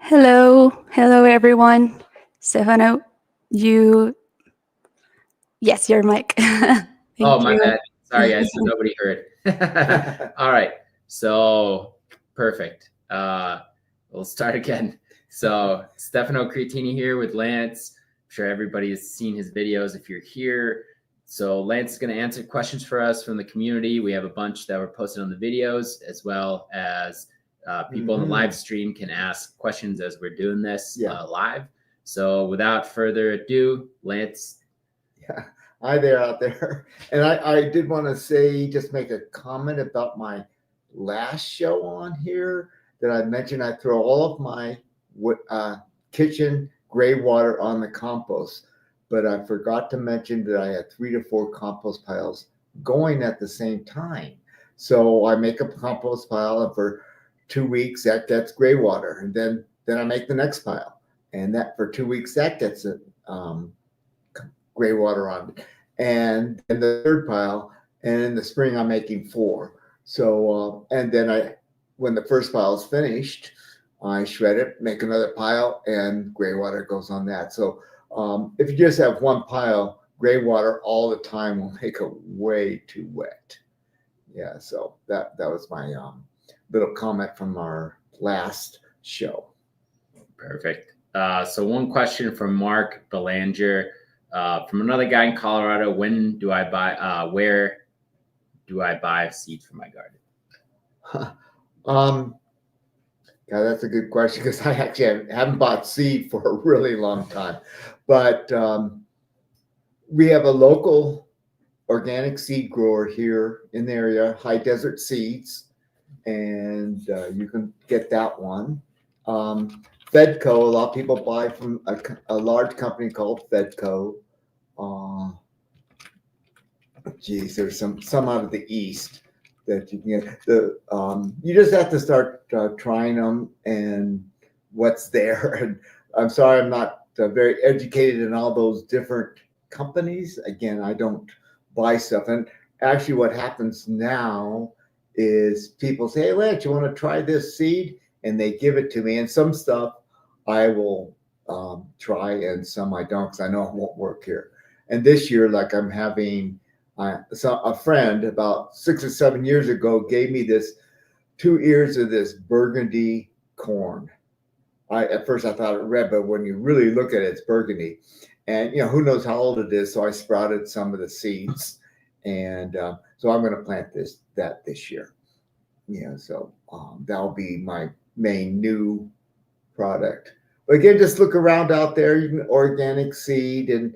Hello everyone. Stefano, you, yes, your mic. Thank my you. bad. Sorry, guys. So nobody heard. All right. So perfect. We'll start again. So Stefano Cretini here with Lance. I'm sure everybody has seen his videos if you're here. So Lance is going to answer questions for us from the community. We have a bunch that were posted on the videos, as well as people in the live stream can ask questions as we're doing this live. So without further ado, Lance. Yeah. Hi there out there. And I did want to say, just make a comment about my last show on here that I mentioned. I throw all of my kitchen gray water on the compost, but I forgot to mention that I had 3 to 4 compost piles going at the same time. So I make a compost pile, and for 2 weeks that gets gray water, and then I make the next pile, and that for 2 weeks that gets it. Gray water on it, and then the third pile, and in the spring I'm making 4. So and then when the first pile is finished, I shred it, make another pile, and gray water goes on that. So if you just have one pile, gray water all the time will make it way too wet. Yeah, so that was my little comment from our last show. Perfect. So one question from Mark Belanger. From another guy in Colorado, when do I buy? Where do I buy seeds for my garden? Yeah, that's a good question, because I actually haven't bought seed for a really long time. But we have a local organic seed grower here in the area, High Desert Seeds, and you can get that one. Fedco, a lot of people buy from a large company called Fedco. There's some out of the east that you can get. You just have to start trying them and what's there. And I'm sorry, I'm not very educated in all those different companies. Again, I don't buy stuff. And actually what happens now is people say, hey, Lance, you want to try this seed? And they give it to me. And some stuff I will try, and some I don't, because I know it won't work here. And this year, like I'm having, so a friend about 6 or 7 years ago gave me this 2 ears of this burgundy corn. At first I thought it red, but when you really look at it, it's burgundy. And who knows how old it is? So I sprouted some of the seeds, and so I'm going to plant that this year. So that'll be my main new product. But again, just look around out there. You can organic seed, and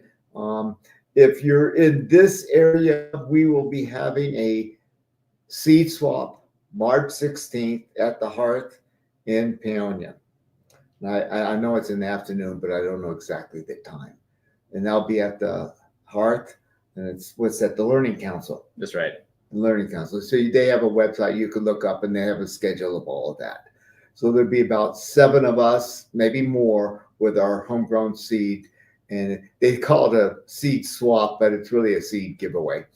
if you're in this area, we will be having a seed swap March 16th at the Hearth in Peonia. I know it's in the afternoon, but I don't know exactly the time. And that'll be at the Hearth, and it's at the Learning Council. That's right. The Learning Council. So they have a website you can look up, and they have a schedule of all of that. So there'll be about 7 of us, maybe more, with our homegrown seed. And they call it a seed swap, but it's really a seed giveaway.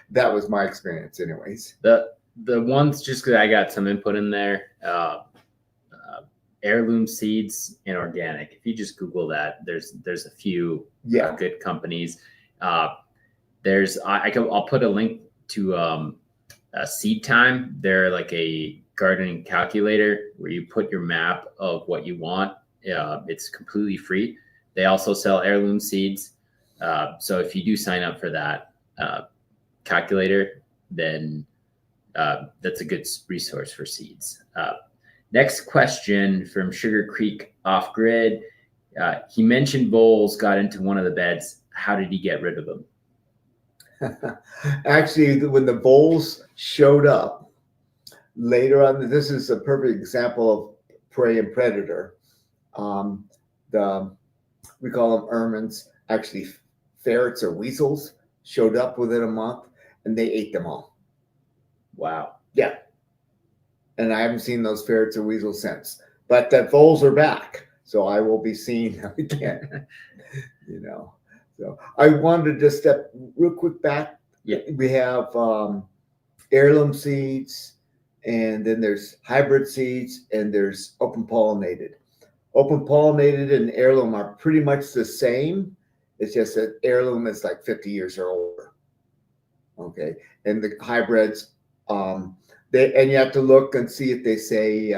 That was my experience anyways. The ones, just because I got some input in there, heirloom seeds and organic. If you just Google that, there's a few good companies. I'll put a link to Seed Time. They're like a gardening calculator where you put your map of what you want. It's completely free. They also sell heirloom seeds. So if you do sign up for that calculator, then that's a good resource for seeds. Next question from Sugar Creek Off Grid. He mentioned voles got into one of the beds. How did he get rid of them? Actually, when the voles showed up later on, this is a perfect example of prey and predator. We call them ermines. Actually, ferrets or weasels showed up within a month, and they ate them all. Wow. Yeah. And I haven't seen those ferrets or weasels since. But the voles are back, so I will be seeing them again. So I wanted to just step real quick back. Yeah. We have heirloom seeds, and then there's hybrid seeds, and there's open pollinated. Open pollinated and heirloom are pretty much the same. It's just that heirloom is like 50 years or older. Okay. And the hybrids, and you have to look and see if they say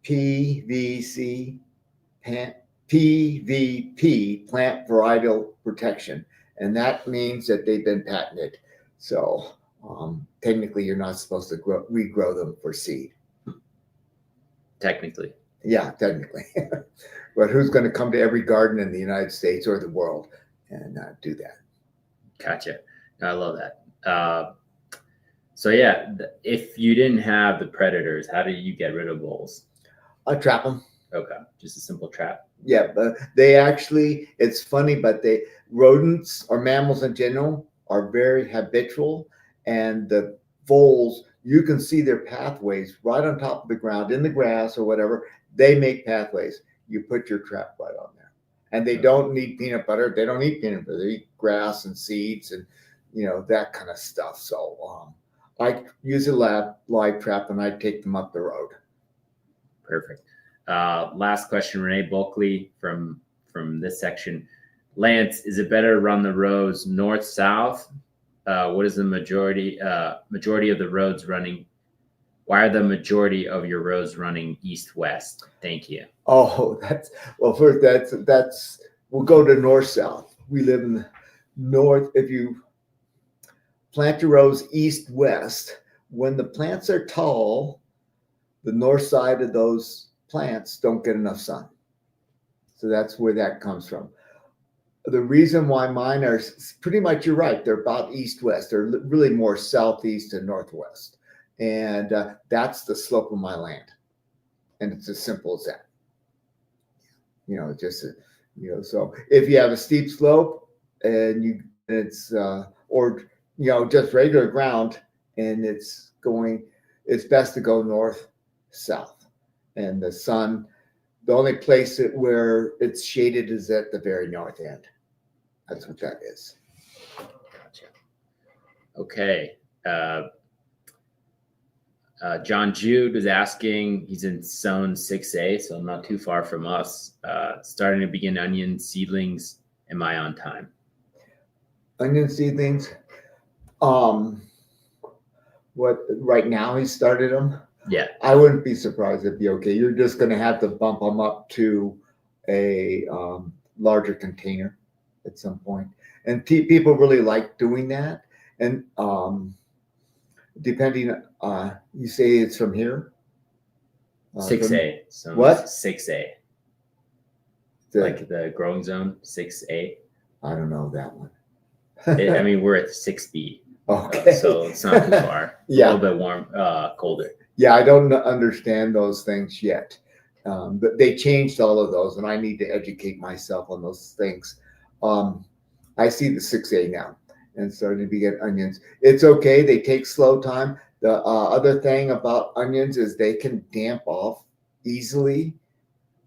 PVP, plant varietal protection, and that means that they've been patented. So technically, you're not supposed to regrow them for seed. Technically. Yeah, technically. But who's going to come to every garden in the United States or the world and do that? Gotcha. I love that. So yeah, if you didn't have the predators, how do you get rid of voles? I trap them. Okay, just a simple trap. Yeah, but they actually, it's funny, but rodents or mammals in general are very habitual, and the voles, you can see their pathways right on top of the ground in the grass or whatever. They make pathways. You put your trap right on there, and they don't need peanut butter. They don't eat peanut butter. They eat grass and seeds and that kind of stuff. So I use a live trap, and I take them up the road. Perfect. Last question, Renee Bulkley from this section. Lance, is it better to run the rows north-south? What is the majority of the roads running? Why are the majority of your rows running east-west? Thank you. Oh, first we'll go to north-south. We live in the north. If you plant your rows east-west, when the plants are tall, the north side of those plants don't get enough sun. So that's where that comes from. The reason why mine are pretty much, you're right, they're about east-west. They're really more southeast and northwest. And that's the slope of my land. And it's as simple as that. So if you have a steep slope and it's just regular ground and it's best to go north-south. And the sun, the only place where it's shaded is at the very north end. That's what that is. Gotcha. Okay. John Jude was asking, he's in zone 6A, so not too far from us, starting to begin onion seedlings am I on time? Onion seedlings. What right now he started them? Yeah. I wouldn't be surprised if be okay. You're just going to have to bump them up to a larger container at some point. And people really like doing that. And depending, you say it's from here? 6A. So what? 6A. Like the growing zone, 6A. I don't know that one. I mean, we're at 6B. Okay. So it's not too far. Yeah. A little bit warm, colder. Yeah, I don't understand those things yet. But they changed all of those, and I need to educate myself on those things. I see the 6A now and starting to get onions. It's okay. They take slow time. The other thing about onions is they can damp off easily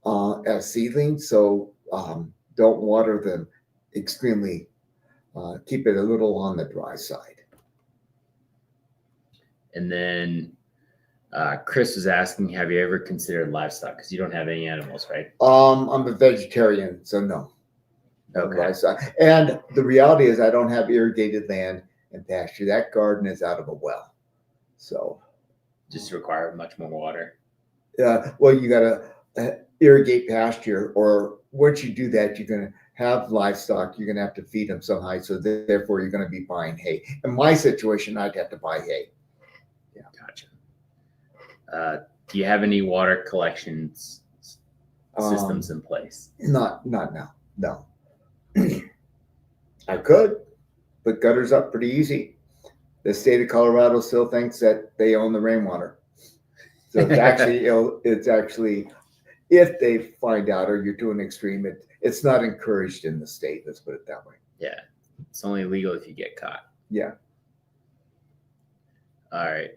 as seedlings. So don't water them extremely. Keep it a little on the dry side. And then Chris was asking, have you ever considered livestock? Because you don't have any animals, right? I'm a vegetarian, so no. Okay. Livestock. And the reality is I don't have irrigated land and pasture. That garden is out of a well. So Just require much more water. well, you got to irrigate pasture, or once you do that, you're going to have livestock. You're going to have to feed them some hay. So therefore, you're going to be buying hay. In my situation, I'd have to buy hay. Yeah, gotcha. Do you have any water collections systems in place? Not now. No. I could, but gutters up pretty easy. The state of Colorado still thinks that they own the rainwater. So it's actually, if they find out or you're doing extreme, it's not encouraged in the state. Let's put it that way. Yeah, it's only legal if you get caught. Yeah. All right.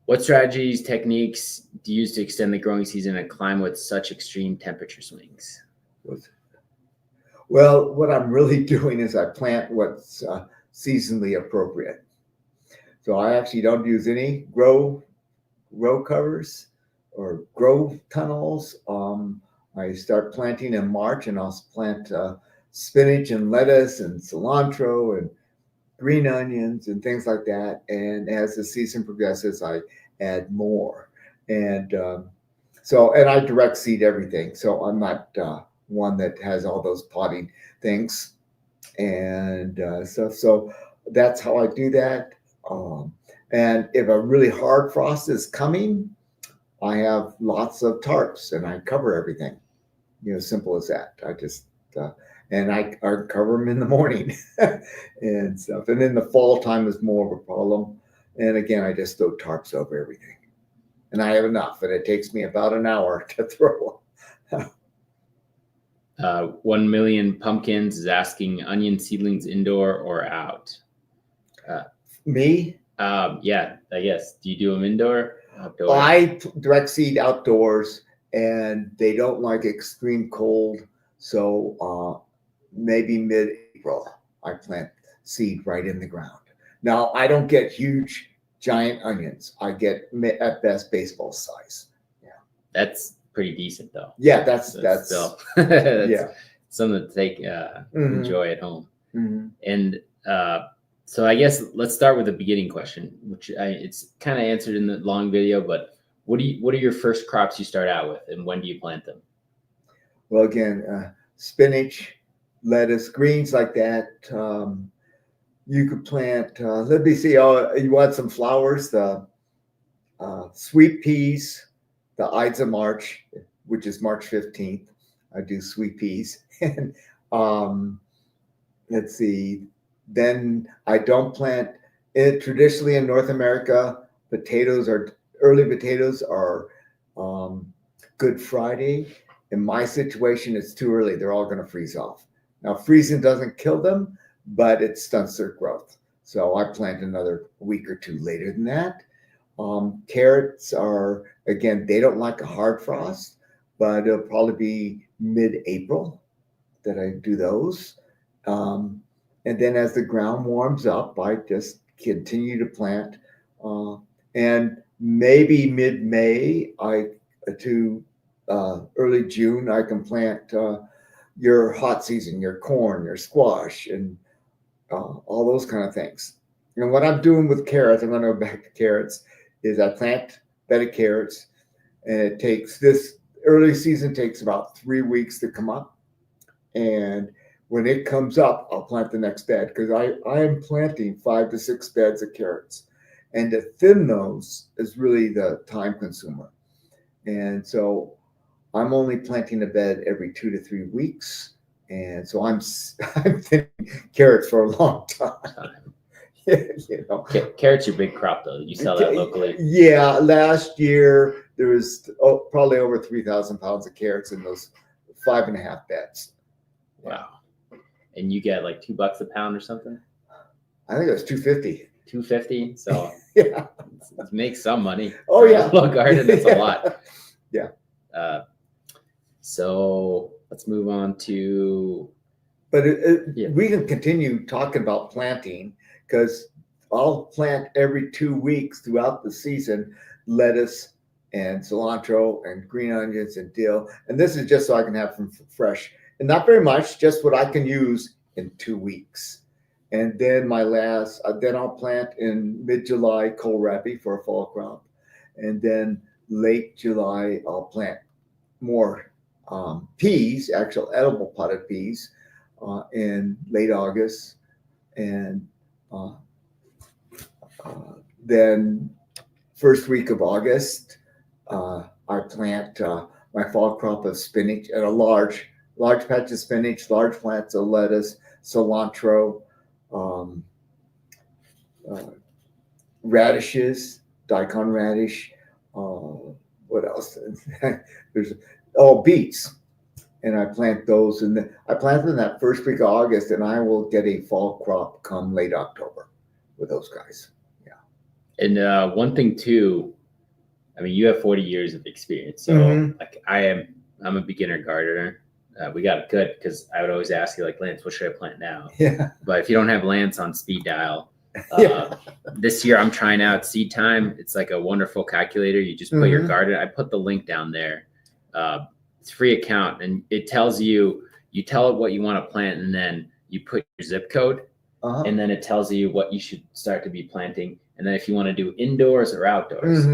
What strategies, techniques do you use to extend the growing season and climb with such extreme temperature swings? Well, what I'm really doing is I plant what's seasonally appropriate. So I actually don't use any row covers or grow tunnels. I start planting in March, and I'll plant spinach and lettuce and cilantro and green onions and things like that. And as the season progresses, I add more. And and I direct seed everything. So I'm not one that has all those potting things. And so that's how I do that. And if a really hard frost is coming, I have lots of tarps and I cover everything. Simple as that. I just and I cover them in the morning and stuff. And then the fall time is more of a problem. And again, I just throw tarps over everything. And I have enough, and it takes me about an hour to throw. 1 million pumpkins is asking onion seedlings indoor or out? Me? Yeah, I guess. Do you do them indoor? Outdoor? I direct seed outdoors, and they don't like extreme cold. So maybe mid-April, I plant seed right in the ground. Now, I don't get huge, giant onions. I get at best baseball size. Yeah, that's pretty decent though. Yeah, that's still yeah, something to take enjoy at home. Mm-hmm. And so I guess let's start with the beginning question, which it's kind of answered in the long video. But what are your first crops you start out with, and when do you plant them? Well, again, spinach, lettuce, greens like that. You could plant. Let me see. Oh, you want some flowers? The sweet peas, the Ides of March, which is March 15th. I do sweet peas. And let's see. Then I don't plant it. Traditionally in North America, early potatoes are Good Friday. In my situation, it's too early. They're all going to freeze off. Now, freezing doesn't kill them, but it stunts their growth. So I plant another week or two later than that. Carrots are, again, they don't like a hard frost, but it'll probably be mid-April that I do those. And then as the ground warms up, I just continue to plant. And maybe mid-May to early June, I can plant your hot season, your corn, your squash, and all those kind of things. And what I'm doing with carrots, I'm going to go back to carrots, is I plant bedded carrots, and it takes this early season takes about 3 weeks to come up. And when it comes up, I'll plant the next bed because I am planting 5 to 6 beds of carrots. And to thin those is really the time consumer. And so I'm only planting a bed every 2 to 3 weeks. And so I'm thinning carrots for a long time. You know, Carrots your big crop though. You sell that locally. Yeah, last year there was probably over 3,000 pounds of carrots in those 5.5 beds. Wow. And you get like $2 a pound or something? I think it was 250. 250. So yeah, it makes some money. Oh yeah, little garden. That's a lot. Yeah. So let's move on to. But we can continue talking about planting because I'll plant every 2 weeks throughout the season lettuce and cilantro and green onions and dill. And this is just so I can have them fresh. And not very much, just what I can use in 2 weeks. And then then I'll plant in mid-July kohlrabi for a fall crop. And then late July, I'll plant more peas, actual edible potted peas, in late August. And then first week of August, I plant my fall crop of spinach and a large patch of spinach, large plants of lettuce, cilantro, radishes, daikon radish. What else? There's beets, and I plant those, and I plant them that first week of August, and I will get a fall crop come late October with those guys. Yeah. And one thing too, I mean, you have 40 years of experience, so like I'm a beginner gardener. We got it good because I would always ask you, like, Lance, what should I plant now? Yeah. But if you don't have Lance on speed dial, Yeah. this year I'm trying out Seed Time. It's like a wonderful calculator. You just put your garden. I put the link down there. It's a free account, and it tells you tell it what you want to plant, and then you put your zip code, and then it tells you what you should start to be planting. And then if you want to do indoors or outdoors,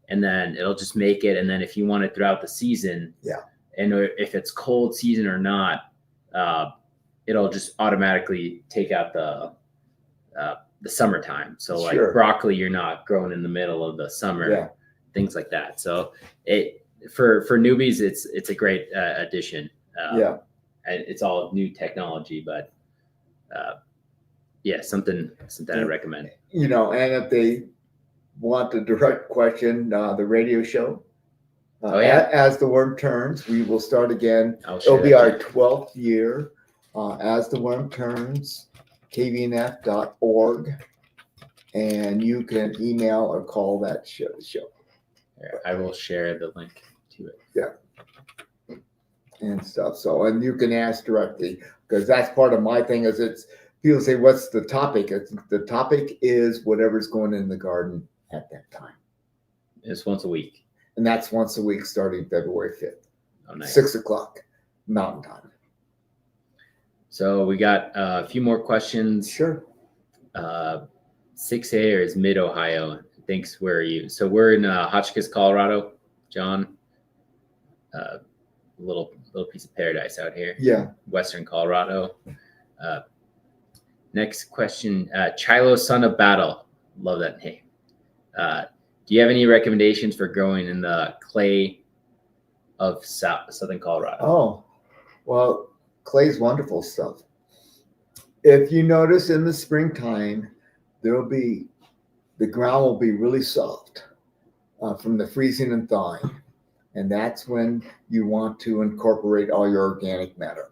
and then it'll just make it. And then if you want it throughout the season, and if it's cold season or not, it'll just automatically take out the summertime. So like broccoli, you're not growing in the middle of the summer, things like that. So for newbies, it's a great addition. It's all new technology, but something I recommend. You know, and if they want the direct question, the radio show. As the Worm Turns, we will start again. It'll be our 12th year. As the Worm Turns, kvnf.org, and you can email or call that show. I will share the link to it. Yeah, and stuff. So, and you can ask directly because that's part of my thing. Is it's people say, "What's the topic?" The topic is whatever's going in the garden at that time. It's once a week. And that's once a week starting February 5th. Oh, nice. 6 o'clock Mountain Time. So we got a few more questions. Sure. 6A is mid-Ohio. Thanks. Where are you? So we're in Hotchkiss, Colorado. John, little piece of paradise out here. Yeah. Western Colorado. Next question. Chilo, Son of Battle. Love that name. Do you have any recommendations for growing in the clay of Southern Colorado? Oh, well, clay's wonderful stuff. If you notice in the springtime, the ground will be really soft from the freezing and thawing. And that's when you want to incorporate all your organic matter.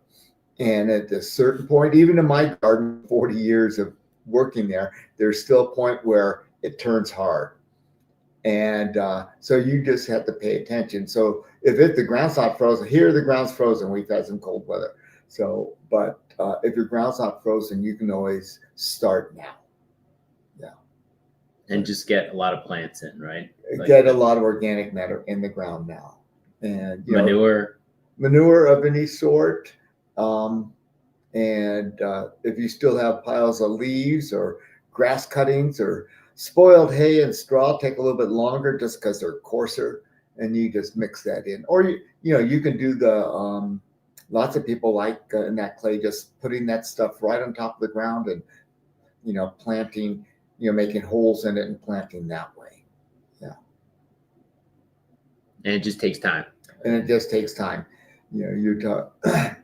And at a certain point, even in my garden, 40 years of working there, there's still a point where it turns hard. And so you just have to pay attention. So if the ground's not frozen, here the ground's frozen. We've had some cold weather. So, but if your ground's not frozen, you can always start now. Yeah. And just get a lot of plants in, right? Get a lot of organic matter in the ground now. And manure of any sort. And if you still have piles of leaves or grass cuttings or spoiled hay and straw, take a little bit longer just because they're coarser, and you just mix that in. Or you can do the lots of people like in that clay just putting that stuff right on top of the ground and planting, making holes in it and planting that way. Yeah. And it just takes time. And it just takes time. I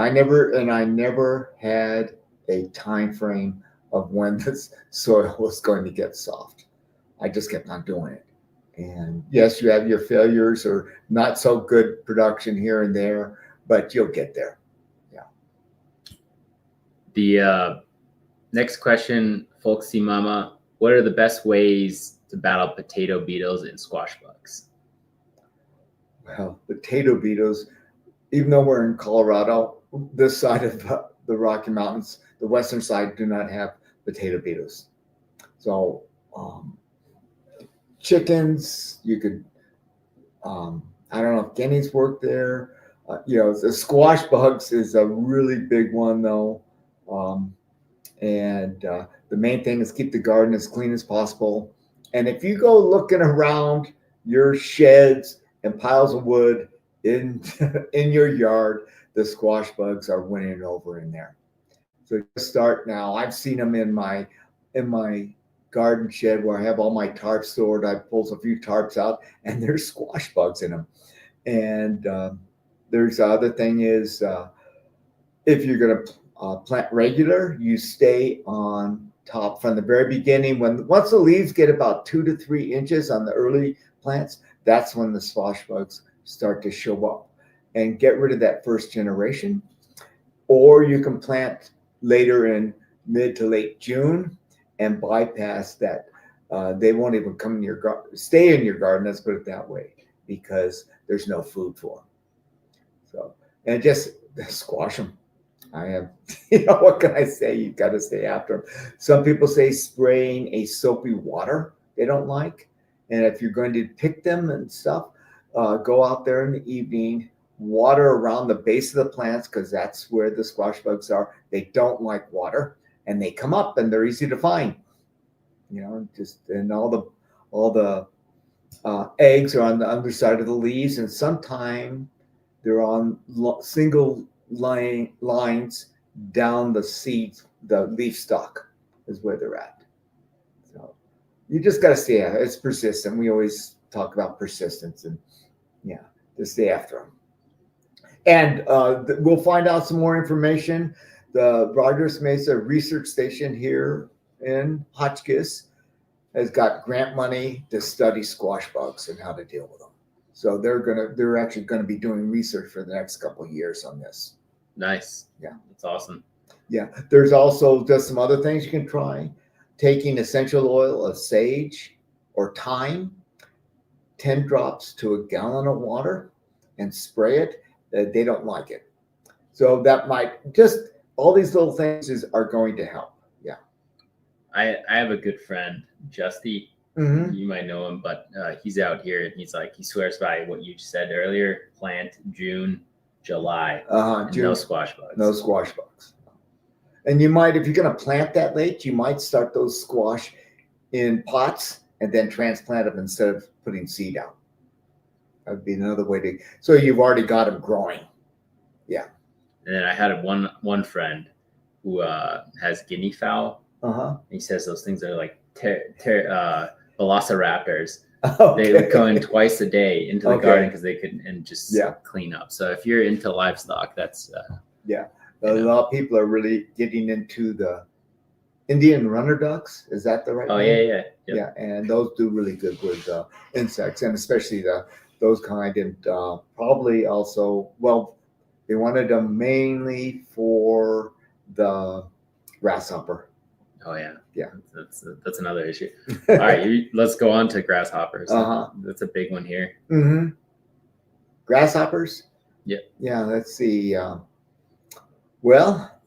never had a time frame of when this soil was going to get soft. I just kept on doing it. And yes, you have your failures or not so good production here and there, but you'll get there. Yeah. The next question, Folksy Mama, what are the best ways to battle potato beetles and squash bugs? Well, potato beetles, even though we're in Colorado, this side of the Rocky Mountains, the western side, do not have potato beetles. So chickens, you could, I don't know if guineas work there. The squash bugs is a really big one though. And the main thing is keep the garden as clean as possible. And if you go looking around your sheds and piles of wood in your yard, the squash bugs are winning over in there. So just start now. I've seen them in my garden shed where I have all my tarps stored. I pulled a few tarps out, and there's squash bugs in them. And there's the other thing is if you're going to plant regular, you stay on top from the very beginning. Once the leaves get about 2 to 3 inches on the early plants, that's when the squash bugs start to show up, and get rid of that first generation. Or you can plant later in mid to late June and bypass that. They won't even come in your garden, stay in your garden, let's put it that way, because there's no food for them. So, and just squash them. I have, what can I say? You got to stay after them. Some people say spraying a soapy water they don't like. And if you're going to pick them and stuff, go out there in the evening, water around the base of the plants, because that's where the squash bugs are. They don't like water, and they come up, and they're easy to find. And all the eggs are on the underside of the leaves, and sometimes they're on single lines down the seeds. The leaf stalk is where they're at. So you just got to stay after. It's persistent. We always talk about persistence, and just stay after them. And we'll find out some more information. The Rogers Mesa Research Station here in Hotchkiss has got grant money to study squash bugs and how to deal with them. So they're actually going to be doing research for the next couple of years on this. Nice. Yeah. That's awesome. Yeah. There's also just some other things you can try. Taking essential oil of sage or thyme, 10 drops to a gallon of water, and spray it. They don't like it. So that might just, all these little things are going to help. Yeah. I have a good friend, Justy. Mm-hmm. You might know him, but he's out here, and he's like, he swears by what you said earlier. Plant June, July, June, no squash bugs. No squash bugs. And you might, if you're going to plant that late, you might start those squash in pots and then transplant them instead of putting seed out. That would be another way to, so you've already got them growing. Yeah. And then I had one friend who has guinea fowl. He says those things are like velociraptors. Okay. They would go in twice a day into the garden because they couldn't, and just clean up. So if you're into livestock, that's a lot of people are really getting into the Indian runner ducks. Is that the right name? Yeah. And those do really good with insects, and especially those kind. And probably also, well, they wanted them mainly for the grasshopper. Oh yeah. Yeah. That's another issue. All right, let's go on to grasshoppers. That's a big one here. Mm-hmm. Grasshoppers? Yeah. Yeah, let's see. Well,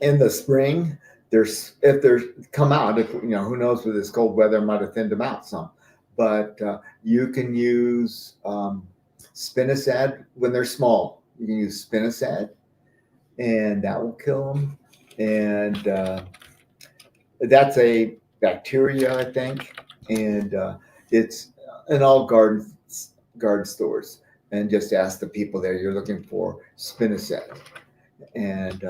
in the spring, if they're come out, if who knows, with this cold weather might have thinned them out some. But you can use spinosad when they're small. You can use spinosad, and that will kill them. And that's a bacteria, I think, and it's in all garden stores. And just ask the people there you're looking for spinosad, and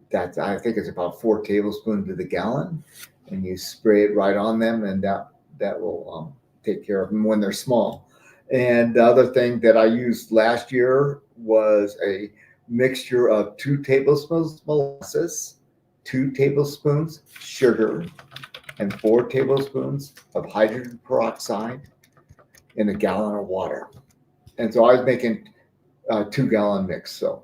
that's, I think it's about 4 tablespoons to the gallon, and you spray it right on them, and that will take care of them when they're small. And the other thing that I used last year was a mixture of 2 tablespoons molasses, 2 tablespoons sugar, and 4 tablespoons of hydrogen peroxide in a gallon of water. And so I was making a 2-gallon mix. So,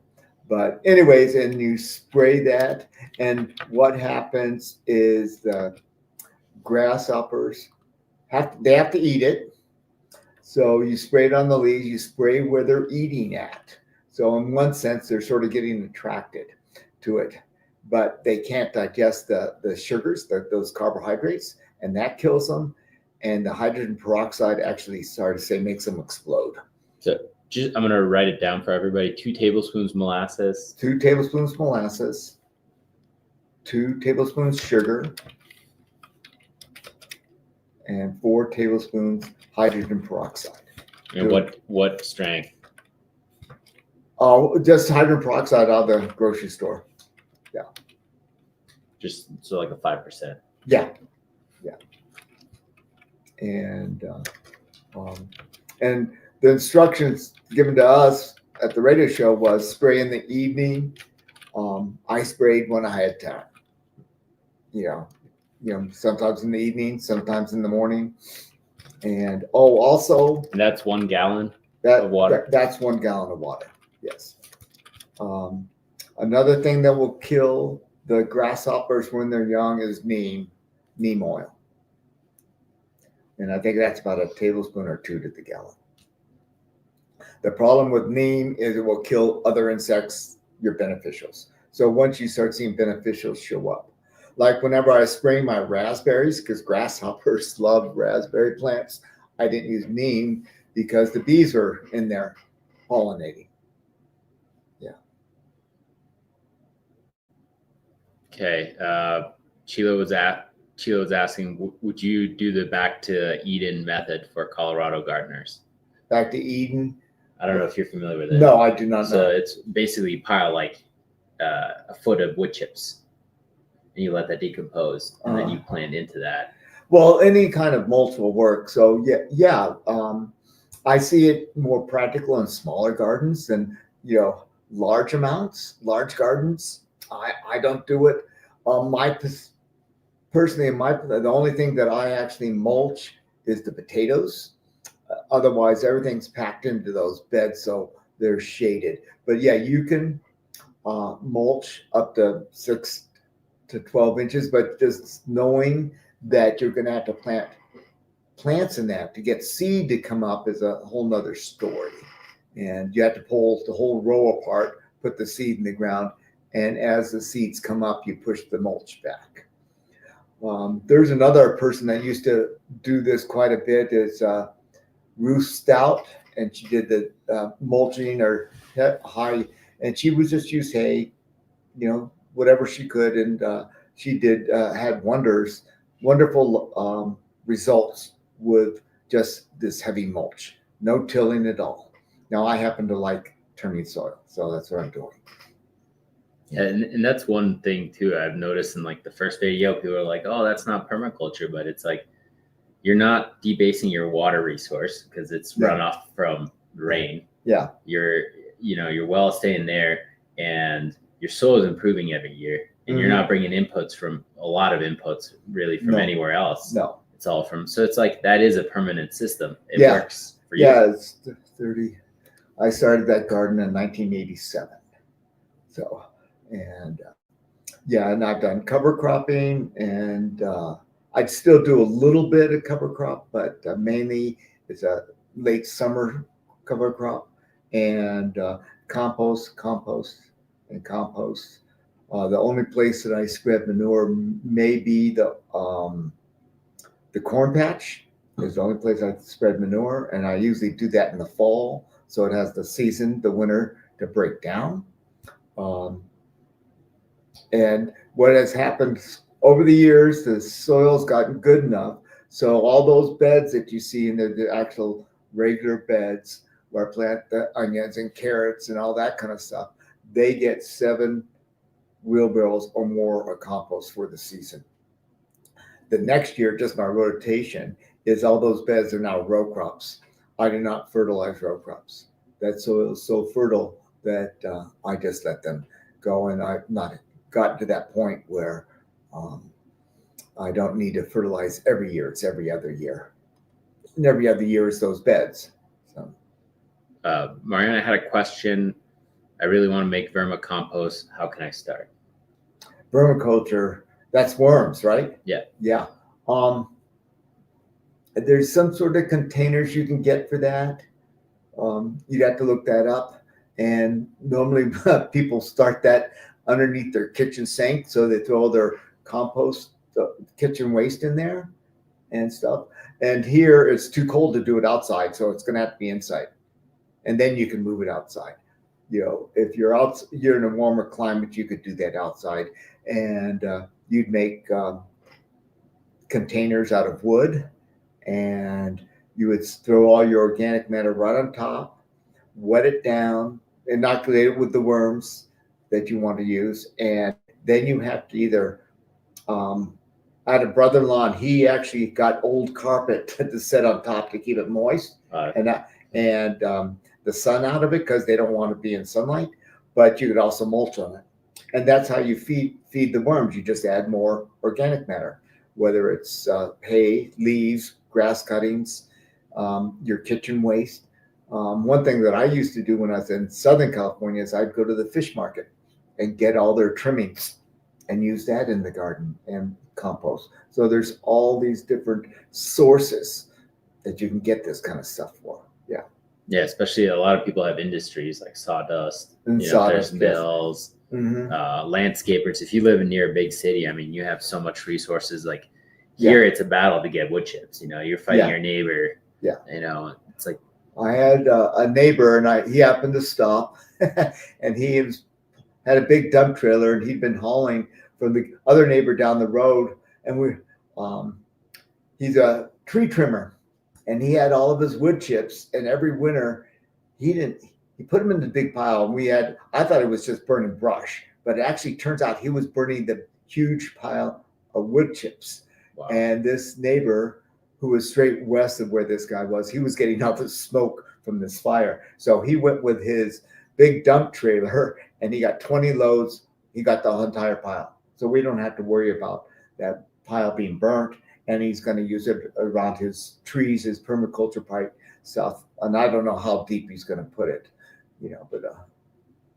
but anyways, and you spray that, and what happens is the grasshoppers have to eat it. So you spray it on the leaves. You spray where they're eating at. So in one sense, they're sort of getting attracted to it, but they can't digest the sugars, those carbohydrates, and that kills them. And the hydrogen peroxide actually, sorry to say, makes them explode. So I'm going to write it down for everybody. 2 tablespoons molasses. 2 tablespoons molasses, 2 tablespoons sugar, and 4 tablespoons hydrogen peroxide. And what strength? Oh, just hydrogen peroxide out of the grocery store. Yeah. Just so like a 5%. Yeah. And the instructions given to us at the radio show was spray in the evening. I sprayed when I had time. You know, sometimes in the evening, sometimes in the morning. And also, and that's 1 gallon of water. That's 1 gallon of water. Yes. Another thing that will kill the grasshoppers when they're young is neem oil. And I think that's about a tablespoon or 2 to the gallon. The problem with neem is it will kill other insects, your beneficials. So once you start seeing beneficials show up, like whenever I spray my raspberries, because grasshoppers love raspberry plants, I didn't use neem because the bees are in there pollinating. Yeah. Okay. Sheila was asking, would you do the back to Eden method for Colorado gardeners? Back to Eden. I don't know if you're familiar with it. No, I do not know. So it's basically pile like a foot of wood chips, and you let that decompose, and then you plant into that. Well, any kind of mulch will work. So yeah. I see it more practical in smaller gardens than large gardens. I don't do it. Personally, the only thing that I actually mulch is the potatoes. Otherwise, everything's packed into those beds, so they're shaded. But yeah, you can mulch up to 6 to 12 inches, but just knowing that you're going to have to plant plants in that to get seed to come up is a whole nother story. And you have to pull the whole row apart, put the seed in the ground, and as the seeds come up, you push the mulch back. There's another person that used to do this quite a bit. Is Ruth Stout, and she did the mulching or high, and she would just use hay, whatever she could, and she did had wonderful results with just this heavy mulch, no tilling at all. Now I happen to like turning soil, so that's what I'm doing. Yeah, and that's one thing too I've noticed in like the first video, people are like, oh, that's not permaculture, but it's like you're not debasing your water resource because it's runoff from rain. Yeah. Your well is staying there, and your soil is improving every year, and you're not bringing inputs from a lot of inputs really from anywhere else. No, it's all from, so it's like that is a permanent system. It works for you. Yeah, it's 30. I started that garden in 1987. So, and and I've done cover cropping, and I'd still do a little bit of cover crop, but mainly it's a late summer cover crop, and compost. The only place that I spread manure may be the corn patch is the only place I spread manure, and I usually do that in the fall So it has the season, the winter to break down. And what has happened over the years, the soil's gotten good enough. So all those beds that you see in the actual regular beds where I plant the onions and carrots and all that kind of stuff, they get 7 wheelbarrows or more of compost for the season. The next year, just my rotation is all those beds are now row crops. I do not fertilize row crops. That soil is so fertile that I just let them go, and I've not gotten to that point where I don't need to fertilize every year. It's every other year. And every other year is those beds. So, Mariana had a question. I really want to make vermicompost. How can I start? Vermiculture, that's worms, right? Yeah. Yeah. There's some sort of containers you can get for that. You'd have to look that up. And normally people start that underneath their kitchen sink. So they throw their compost, kitchen waste in there and stuff. And here it's too cold to do it outside. So it's going to have to be inside. And then you can move it outside. You know, if you're in a warmer climate, you could do that outside. And you'd make containers out of wood, and you would throw all your organic matter right on top, wet it down, inoculate it with the worms that you want to use. And then you have to either, I had a brother-in-law, and he actually got old carpet to set on top to keep it moist and the sun out of it, because they don't want to be in sunlight, but you could also mulch on it. And that's how you feed the worms. You just add more organic matter, whether it's hay, leaves, grass cuttings, your kitchen waste. One thing that I used to do when I was in Southern California is I'd go to the fish market and get all their trimmings and use that in the garden and compost. So there's all these different sources that you can get this kind of stuff for. Yeah. Yeah, especially a lot of people have industries like sawdust, And there's sawdust, mills, landscapers. If you live near a big city, I mean, you have so much resources. Like here, it's a battle to get wood chips. You know, you're fighting your neighbor. Yeah. You know, it's like I had a neighbor, and he happened to stop, and he had a big dump trailer, and he'd been hauling from the other neighbor down the road, and he's a tree trimmer, and he had all of his wood chips, and every winter he put them in the big pile, and I thought it was just burning brush, but it actually turns out he was burning the huge pile of wood chips. wow. And this neighbor, who was straight west of where this guy was, he was getting all the smoke from this fire. So he went with his big dump trailer, and he got 20 loads. He got the entire pile. So we don't have to worry about that pile being burnt. And he's going to use it around his trees, his permaculture pipe stuff. And I don't know how deep he's going to put it, but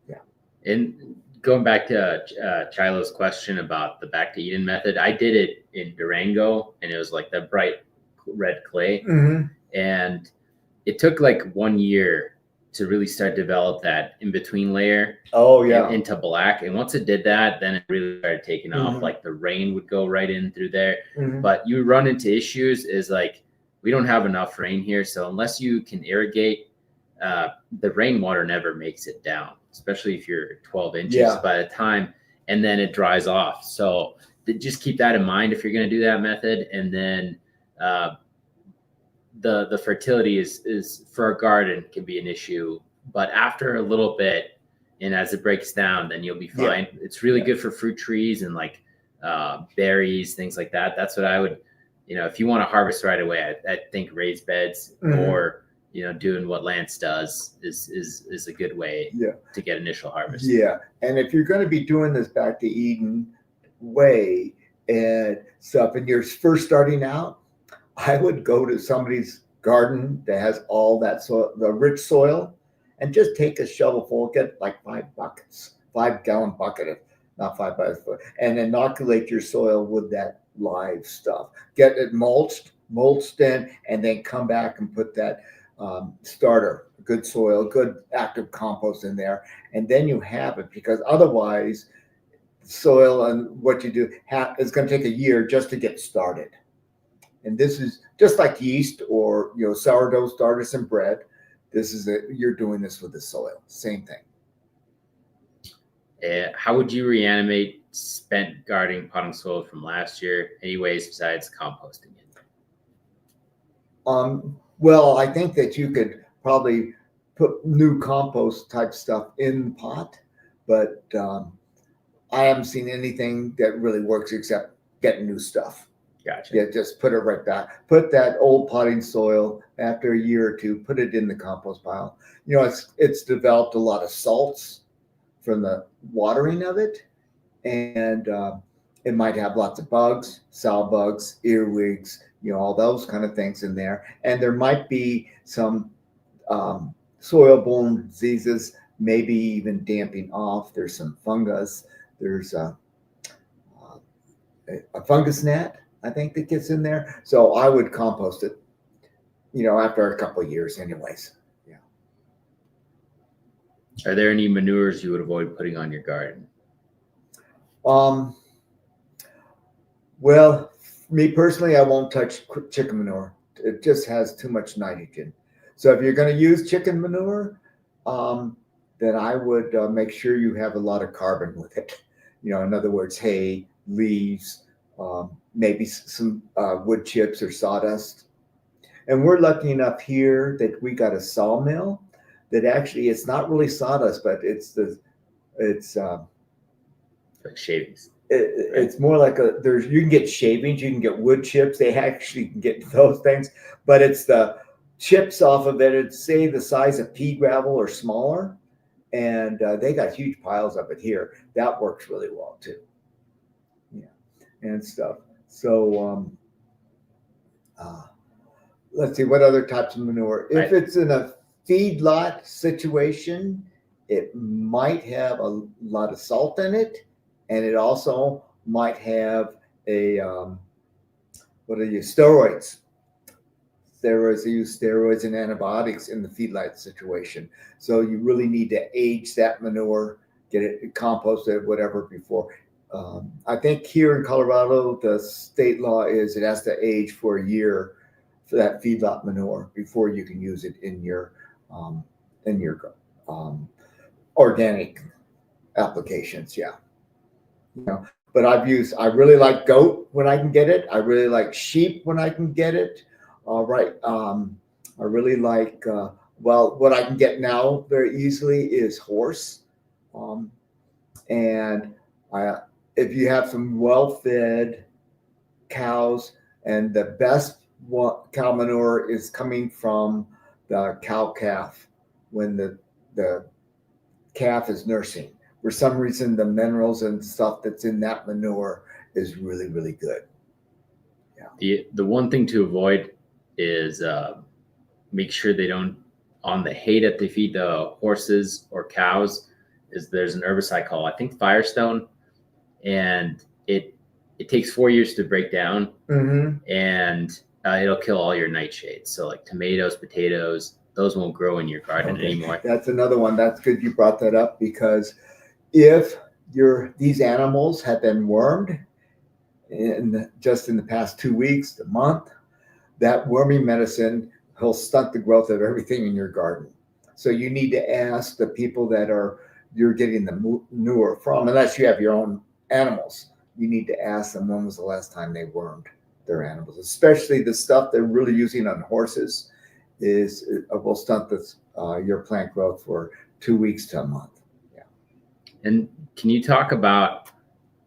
yeah. And going back to Chilo's question about the back to Eden method, I did it in Durango, and it was like the bright red clay. Mm-hmm. And it took like 1 year to really start develop that in between layer. Oh yeah. Into black. And once it did that, then it really started taking off. Like the rain would go right in through there. But you run into issues is like, we don't have enough rain here. So unless you can irrigate, the rainwater never makes it down, especially if you're 12 inches by the time, and then it dries off. So just keep that in mind if you're going to do that method. And then the fertility is for a garden can be an issue, but after a little bit and as it breaks down, then you'll be fine. It's really good for fruit trees and like berries, things like that. That's what I would, if you want to harvest right away, I think raised beds or doing what Lance does is a good way to get initial harvest. Yeah. And if you're going to be doing this back to Eden way and stuff, and you're first starting out, I would go to somebody's garden that has all that soil, the rich soil, and just take a shovelful, get like 5 buckets, 5-gallon bucket, not 5 by 4, and inoculate your soil with that live stuff. Get it mulched in, and then come back and put that starter, good soil, good active compost in there, and then you have it, because otherwise soil and what you do is going to take a year just to get started. And this is just like yeast or sourdough starters and bread. You're doing this with the soil. Same thing. How would you reanimate spent gardening potting soil from last year? Any ways besides composting it? Well, I think that you could probably put new compost type stuff in the pot, but I haven't seen anything that really works except getting new stuff. Gotcha. Yeah, just put it right back. Put that old potting soil after a year or two, put it in the compost pile. You know, it's developed a lot of salts from the watering of it, and it might have lots of bugs, sow bugs, earwigs, you know, all those kind of things in there. And there might be some soil-borne diseases, maybe even damping off. There's some fungus. There's a fungus gnat, I think, that gets in there. So I would compost it, you know, after a couple of years anyways. Yeah. Are there any manures you would avoid putting on your garden? Well, me personally, I won't touch chicken manure. It just has too much nitrogen. So if you're going to use chicken manure, then I would make sure you have a lot of carbon with it. You know, in other words, hay, leaves, maybe some wood chips or sawdust. And we're lucky enough here that we got a sawmill that actually, it's not really sawdust, but it's Like shavings. It's more like you can get shavings, you can get wood chips. They actually can get those things, but it's the chips off of it. It's say the size of pea gravel or smaller, and they got huge piles of it here. That works really well too. Yeah, and stuff. So let's see what other types of manure. If it's in a feedlot situation, it might have a lot of salt in it. And it also might have steroids. Steroids, they use steroids and antibiotics in the feedlot situation. So you really need to age that manure, get it composted, whatever, before. I think here in Colorado, the state law is it has to age for a year for that feedlot manure before you can use it in your organic applications. Yeah. You know, but I really like goat when I can get it. I really like sheep when I can get it. All right. I really like, what I can get now very easily is horse. And if you have some well-fed cows, and the best cow manure is coming from the cow calf when the calf is nursing. For some reason, the minerals and stuff that's in that manure is really, really good. Yeah. The one thing to avoid is make sure they don't, on the hay that they feed the horses or cows, is there's an herbicide called, I think, Firestone, and it takes 4 years to break down, and it'll kill all your nightshades. So like tomatoes, potatoes, those won't grow in your garden anymore. That's another one. That's good you brought that up, because if these animals have been wormed just in the past 2 weeks, a month, that worming medicine will stunt the growth of everything in your garden. So you need to ask the people that you're getting the manure from, unless you have your own animals. You need to ask them when was the last time they wormed their animals, especially the stuff they're really using on horses will stunt your plant growth for 2 weeks to a month. And can you talk about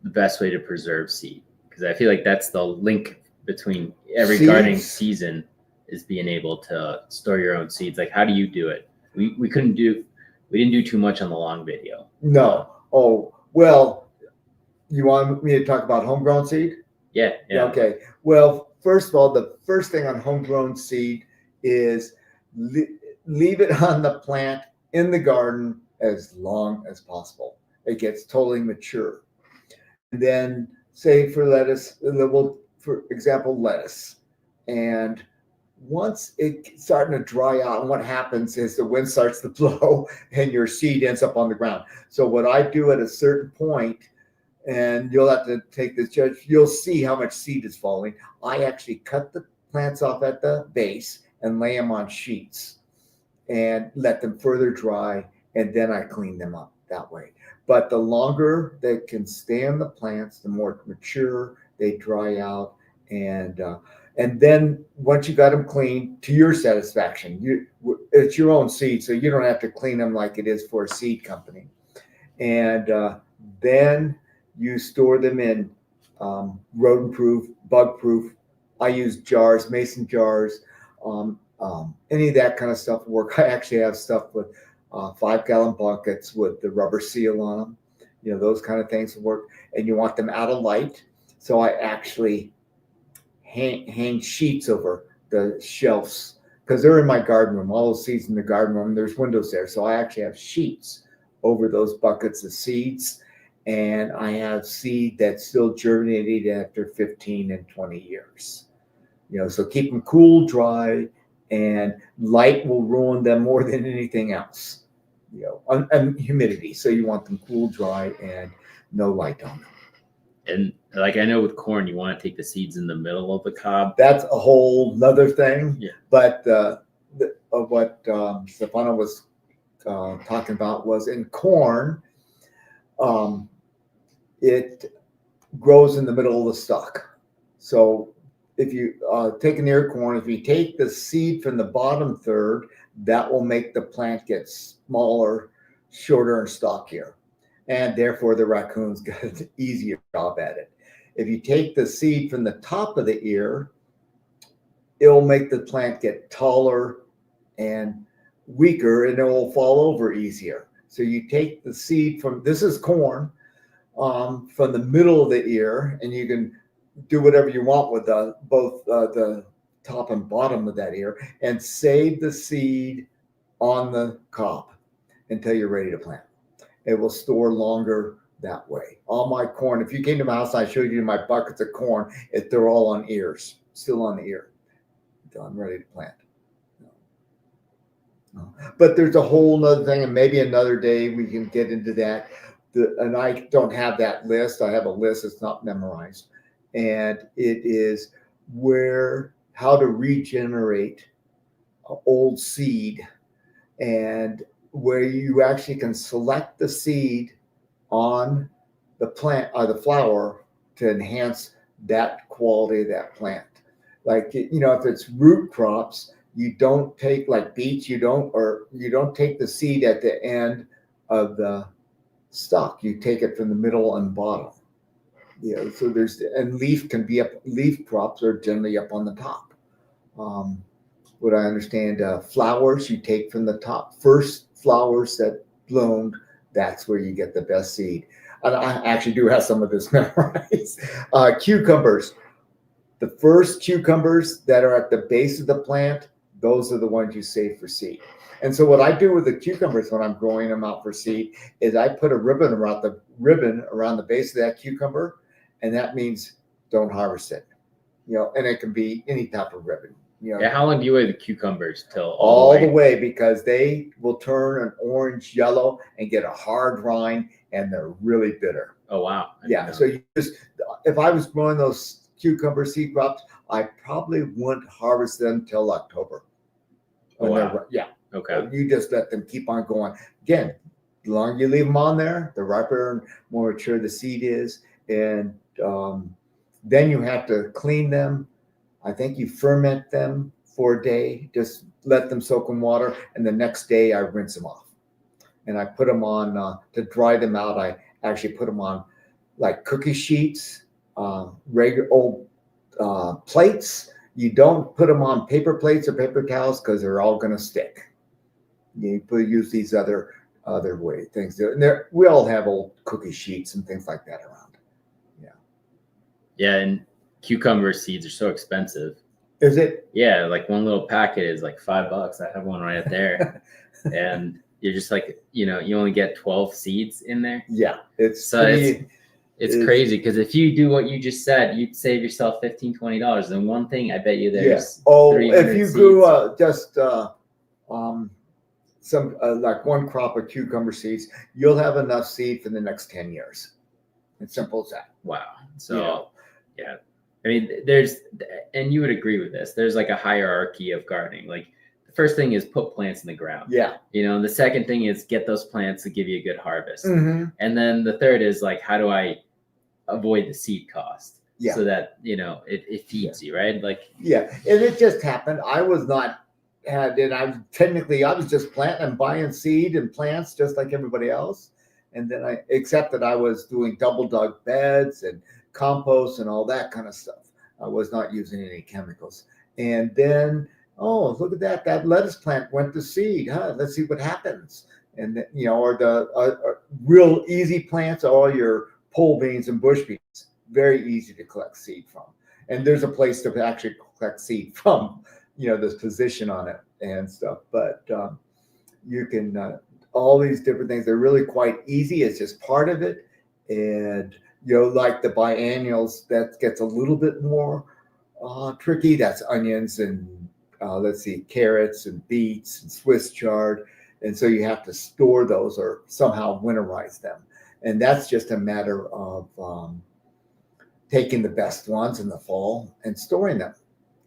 the best way to preserve seed? Because I feel like that's the link between every gardening season, is being able to store your own seeds. Like, how do you do it? We didn't do too much on the long video. No. Oh, well, you want me to talk about homegrown seed? Yeah. Okay. Well, first of all, the first thing on homegrown seed is leave it on the plant in the garden as long as possible. It gets totally mature. And then say for lettuce, for example, lettuce. And once it's starting to dry out, and what happens is the wind starts to blow and your seed ends up on the ground. So what I do at a certain point, and you'll have to take this judge, you'll see how much seed is falling. I actually cut the plants off at the base and lay them on sheets. and let them further dry, and then I clean them up that way. But the longer they can stay on the plants, the more mature they dry out, and then once you got them clean to your satisfaction, it's your own seed, so you don't have to clean them like it is for a seed company. And then you store them in rodent-proof, bug-proof. I use jars, mason jars, any of that kind of stuff will work. I actually have stuff with 5-gallon buckets with the rubber seal on them. You know, those kind of things will work. And you want them out of light. So I actually hang sheets over the shelves because they're in my garden room. All those seeds in the garden room, there's windows there. So I actually have sheets over those buckets of seeds. And I have seed that's still germinated after 15 and 20 years. You know, so keep them cool, dry, and light will ruin them more than anything else. You know, and humidity. So you want them cool, dry, and no light on them. And like I know with corn, you want to take the seeds in the middle of the cob. That's a whole nother thing. Yeah. But what Stefano was talking about was in corn, it grows in the middle of the stalk. So if you take an ear corn, if you take the seed from the bottom third, that will make the plant get smaller, shorter, and stockier. And therefore the raccoons get an easier job at it. If you take the seed from the top of the ear, it'll make the plant get taller and weaker, and it will fall over easier. So you take the seed from, this is corn, from the middle of the ear, and you can do whatever you want with both the top and bottom of that ear, and save the seed on the cob until you're ready to plant. It will store longer that way. All my corn, if you came to my house, I showed you my buckets of corn, they're all on ears, still on the ear until I'm ready to plant. But there's a whole nother thing, and maybe another day we can get into that. And I don't have that list. I have a list that's not memorized. And it is how to regenerate old seed, and where you actually can select the seed on the plant or the flower to enhance that quality of that plant. Like, you know, if it's root crops, you don't take, like beets, you don't take the seed at the end of the stalk. You take it from the middle and bottom. You know, so leaf crops are generally up on the top. What I understand, flowers you take from the top. First flowers that bloomed, that's where you get the best seed. And I actually do have some of this memorized. Cucumbers. The first cucumbers that are at the base of the plant, those are the ones you save for seed. And so what I do with the cucumbers when I'm growing them out for seed is I put a ribbon around the base of that cucumber, and that means don't harvest it. You know, and it can be any type of ribbon. You know, Yeah, how long do you wait the cucumbers till all the way? Because they will turn an orange yellow and get a hard rind, and they're really bitter. Oh wow! Yeah. So if I was growing those cucumber seed crops, I probably wouldn't harvest them till October. Oh wow! Yeah. Okay. You just let them keep on going. Again, the longer you leave them on there, the riper and more mature the seed is, and then you have to clean them. I think you ferment them for a day, just let them soak in water, and the next day I rinse them off. And I put them on, to dry them out, I actually put them on like cookie sheets, regular old plates. You don't put them on paper plates or paper towels because they're all going to stick. You use these other things. We all have old cookie sheets and things like that around. Yeah. Yeah, and cucumber seeds are so expensive. Is it? Yeah, like one little packet is like $5. I have one right there. And you're just like, you only get 12 seeds in there. Yeah. It's crazy because if you do what you just said, you'd save yourself $15-$20. And one thing I bet you there's if you grew just some like one crop of cucumber seeds, you'll have enough seed for the next 10 years. It's simple as that. Wow. So yeah. I mean, and you would agree with this, there's like a hierarchy of gardening. Like the first thing is put plants in the ground. Yeah. And the second thing is get those plants to give you a good harvest. Mm-hmm. And then the third is like, how do I avoid the seed cost? Yeah. So that, it feeds you, right? Like, yeah. And it just happened. I was just planting and buying seed and plants just like everybody else. And then except that I was doing double dug beds and compost and all that kind of stuff. I was not using any chemicals. And then, oh, look at that. That lettuce plant went to seed. Let's see what happens. And then, or the real easy plants, all your pole beans and bush beans. Very easy to collect seed from. And there's a place to actually collect seed from, this position on it and stuff. But you can, all these different things, they're really quite easy. It's just part of it. And, like the biennials, that gets a little bit more tricky. That's onions and, carrots and beets and Swiss chard. And so you have to store those or somehow winterize them. And that's just a matter of taking the best ones in the fall and storing them.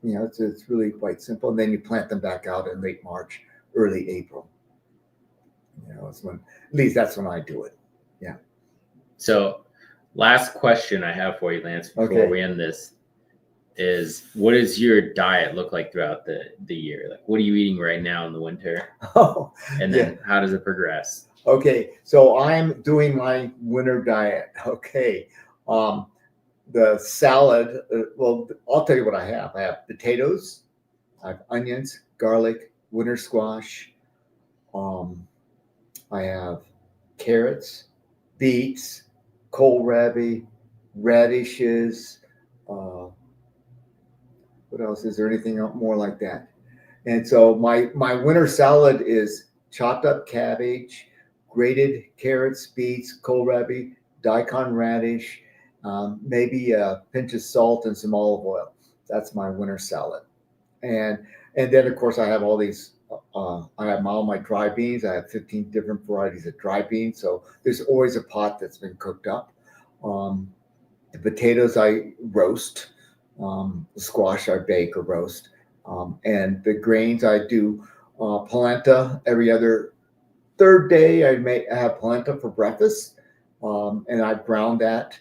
It's really quite simple. And then you plant them back out in late March, early April. It's when, at least that's when I do it. Yeah. So last question I have for you, Lance, before we end this is, what does your diet look like throughout the year? Like, what are you eating right now in the winter? Oh, and then how does it progress? Okay. So I'm doing my winter diet. Okay. The salad, well, I'll tell you what I have. I have potatoes, I have onions, garlic, winter squash. I have carrots, beets, kohlrabi, radishes. What else? Is there anything more like that? And so my winter salad is chopped up cabbage, grated carrots, beets, kohlrabi, daikon radish, maybe a pinch of salt and some olive oil. That's my winter salad. And then of course I have all these. I have all my dry beans. I have 15 different varieties of dry beans. So there's always a pot that's been cooked up. The potatoes I roast. The squash I bake or roast. And the grains I do polenta every other third day. I have polenta for breakfast. And I brown that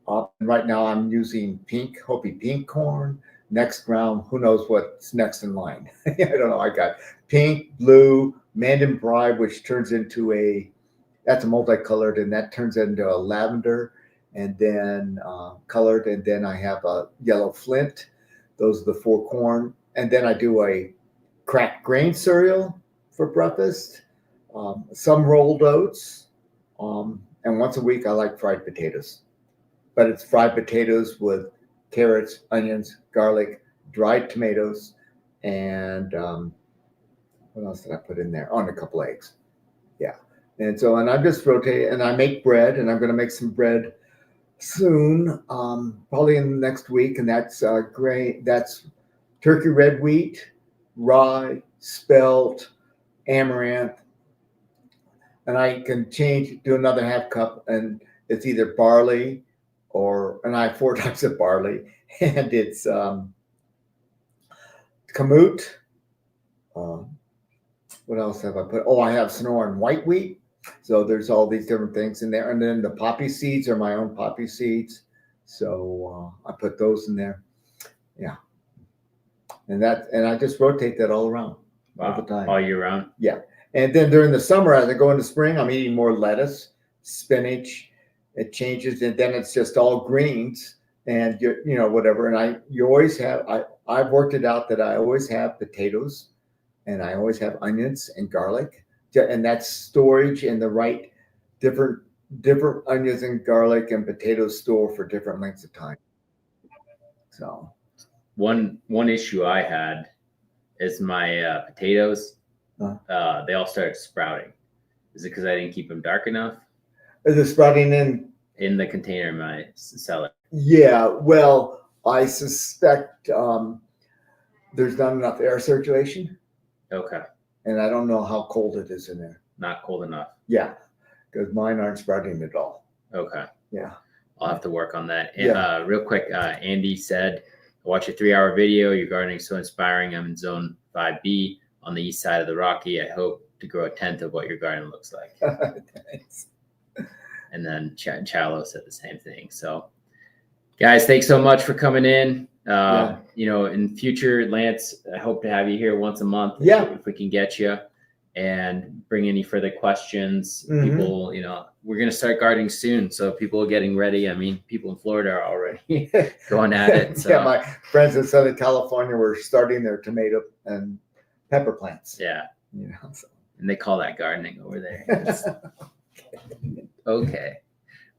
up. And right now I'm using Hopi pink corn. Next round, who knows what's next in line? I don't know. I got pink, blue, Mandan Bride, which turns into that's a multicolored, and that turns into a lavender, and then colored, and then I have a yellow flint. Those are the 4 corn. And then I do a cracked grain cereal for breakfast, some rolled oats, and once a week I like fried potatoes. But it's fried potatoes with carrots, onions, garlic, dried tomatoes, and what else did I put in there? Oh, and a couple eggs. Yeah. And I'm just rotating, and I make bread, and I'm going to make some bread soon, probably in the next week. And that's grain. That's turkey red wheat, rye, spelt, amaranth, and I can do another half cup, and it's either barley and I have 4 types of barley, and it's kamut. What else have I put? Oh, I have Sonoran white wheat. So there's all these different things in there. And then the poppy seeds are my own poppy seeds. So I put those in there. Yeah. And I just rotate that all around all the time. All year round? Yeah. And then during the summer, as I go into spring, I'm eating more lettuce, spinach. It changes, and then it's just all greens and whatever. And you always have. I've worked it out that I always have potatoes, and I always have onions and garlic, and that's storage in the right different onions and garlic and potatoes store for different lengths of time. So one issue I had is my potatoes. They all started sprouting. Is it because I didn't keep them dark enough? Is it sprouting in the container in my cellar? Yeah. Well, I suspect there's not enough air circulation. Okay. And I don't know how cold it is in there. Not cold enough. Yeah, because mine aren't sprouting at all. Okay. Yeah. I'll have to work on that. Yeah. Real quick, Andy said, I watched a 3-hour video. Your gardening is so inspiring. I'm in zone 5B. on the east side of the Rocky. I hope to grow a tenth of what your garden looks like. Thanks. And then Chalo said the same thing. So guys, thanks so much for coming in. You know, in future, Lance, I hope to have you here once a month. Yeah. If we can get you, and bring any further questions. People, you know, we're going to start gardening soon. So people are getting ready. I mean, people in Florida are already going at it. So. Yeah, my friends in Southern California were starting their tomato and pepper plants. Yeah. You know, so. And they call that gardening over there. Okay.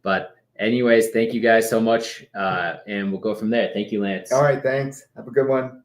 But anyways, thank you guys so much. And we'll go from there. Thank you, Lance. All right. Thanks. Have a good one.